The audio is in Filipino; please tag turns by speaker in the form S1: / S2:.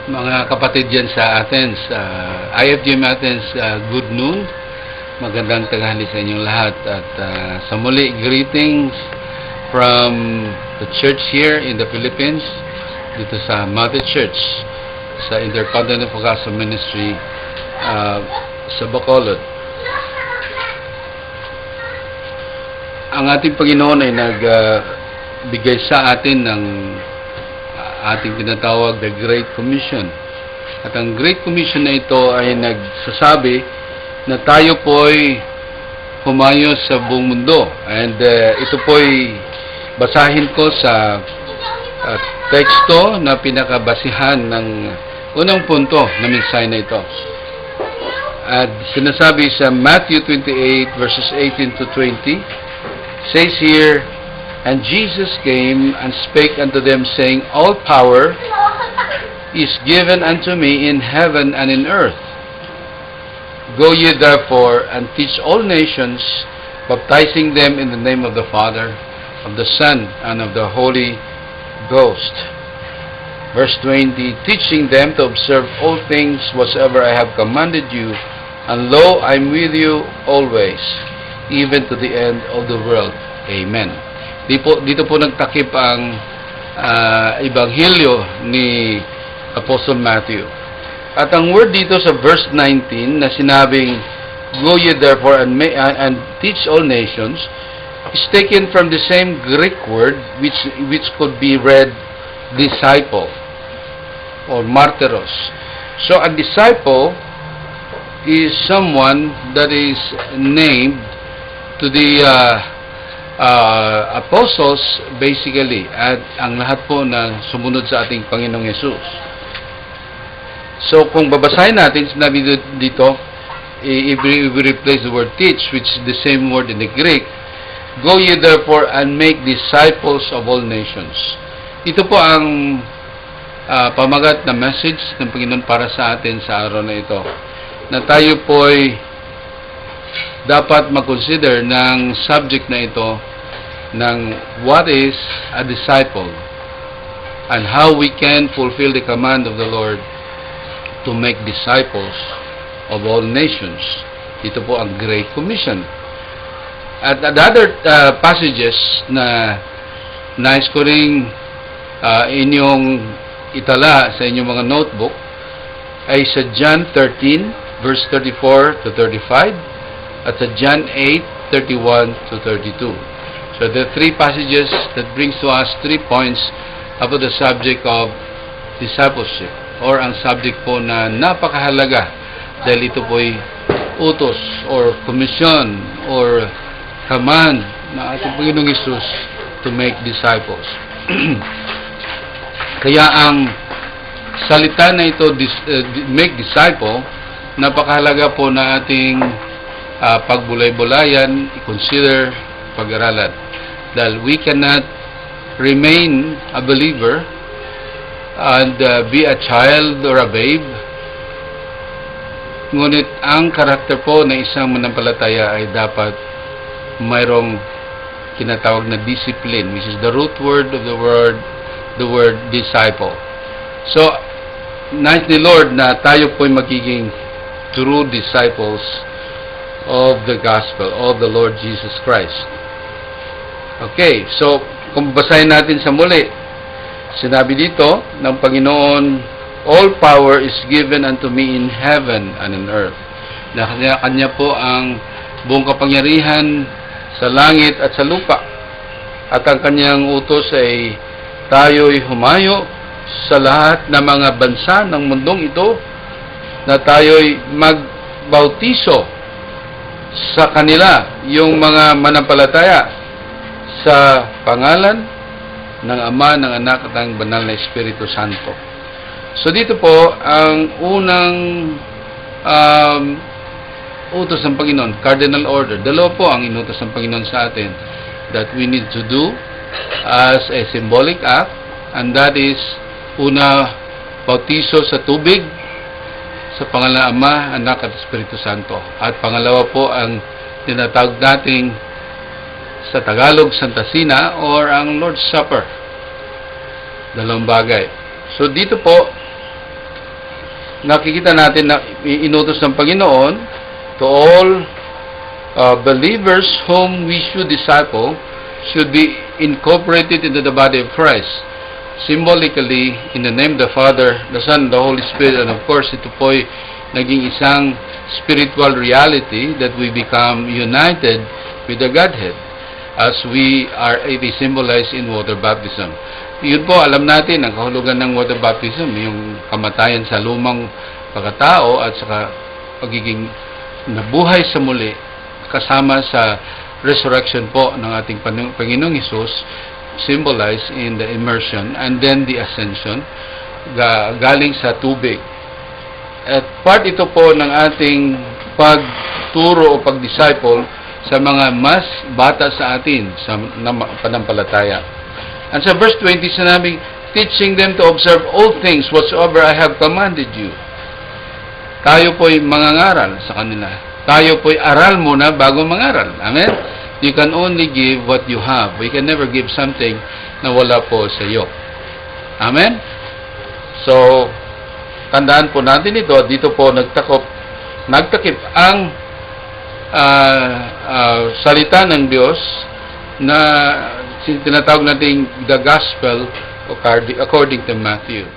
S1: Mga kapatid dyan sa Athens, IFGM Athens, good noon. Magandang tanghali sa inyong lahat. At sa muli, greetings from the church here in the Philippines, dito sa Mother Church, sa Intercontinental Gospel Ministry sa Bacolod. Ang ating Panginoon ay nagbigay sa atin ng ating tinatawag the Great Commission. At ang Great Commission na ito ay nagsasabi na tayo po'y humayo sa buong mundo. And ito po'y basahin ko sa teksto na pinakabasihan ng unang punto na mensahe na ito. At sinasabi sa Matthew 28 verses 18 to 20, says here, "And Jesus came and spake unto them, saying, All power is given unto me in heaven and in earth. Go ye therefore and teach all nations, baptizing them in the name of the Father, of the Son, and of the Holy Ghost." Verse 20, "Teaching them to observe all things whatsoever I have commanded you, and lo, I am with you always, even to the end of the world. Amen." Dito po nagtakip ang Ebanghelyo ni Apostle Matthew. At ang word dito sa verse 19 na sinabing, "Go ye therefore and teach all nations," is taken from the same Greek word which could be read disciple or martyros. So a disciple is someone that is named to the apostles basically, at ang lahat po na sumunod sa ating Panginoong Yesus. So kung babasahin natin, sinabi dito, if we replace the word teach, which is the same word in the Greek, "Go ye therefore and make disciples of all nations." Ito po ang pamagat na message ng Panginoon para sa atin sa araw na ito, na tayo po'y dapat mag-consider ng subject na ito ng what is a disciple and how we can fulfill the command of the Lord to make disciples of all nations. Ito po ang Great Commission. At other passages na nais ko ring inyong itala sa inyong mga notebook ay sa John 13 verse 34 to 35 at sa John 8, 31 to 32. So the three passages that brings to us 3 points about the subject of discipleship, or ang subject po na napakahalaga dahil ito po'y utos or commission or command na ating Panginoong Hesus to make disciples. Kaya ang salita na ito, make disciple, napakahalaga po na ating pagbulay-bulayan, i-consider, pag-aralan. Dahil we cannot remain a believer and be a child or a babe. Ngunit ang karakter po ng isang manampalataya ay dapat mayroong kinatawag na discipline, which is the root word of the word disciple. So, nais ni Lord na tayo po'y magiging true disciples of the gospel of the Lord Jesus Christ. Okay, so kung basahin natin sa muli, sinabi dito ng Panginoon, "All power is given unto me in heaven and in earth." Na kanya po ang buong kapangyarihan sa langit at sa lupa. At ang kanyang utos ay tayo'y humayo sa lahat ng mga bansa ng mundong ito, na tayo'y magbautiso sa kanila, yung mga manampalataya, sa pangalan ng Ama, ng Anak at ng Banal na Espiritu Santo. So dito po ang unang utos ng Panginoon, cardinal order. Dalawa po ang inutos ng Panginoon sa atin that we need to do as a symbolic act, and that is, una, bautiso sa tubig sa pangalan ng Ama, Anak at Espiritu Santo. At pangalawa po ang tinatawag nating sa Tagalog, Santa Cena, or ang Lord's Supper. Dalawang bagay. So dito po, nakikita natin na inutos ng Panginoon to all believers whom we should disciple should be incorporated into the body of Christ. Symbolically, in the name of the Father, the Son, the Holy Spirit, and of course, ito po'y naging isang spiritual reality that we become united with the Godhead as we are symbolized in water baptism. Yun po, alam natin, ang kahulugan ng water baptism, yung kamatayan sa lumang pagkatao at saka pagiging nabuhay sa muli kasama sa resurrection po ng ating Panginoong Hesus, symbolized in the immersion and then the ascension galing sa tubig. At part ito po ng ating pagturo o pag-disciple sa mga mas bata sa atin sa panampalataya. And sa verse 20 sinabi, teaching them to observe all things whatsoever I have commanded you. Tayo po'y mangangaral sa kanila. Tayo po'y aral muna bago mangaral. Amen? You can only give what you have. We can never give something na wala po sa iyo. Amen? So, tandaan po natin ito. Dito po nagtakip ang salita ng Diyos na tinatawag nating the gospel according to Matthew.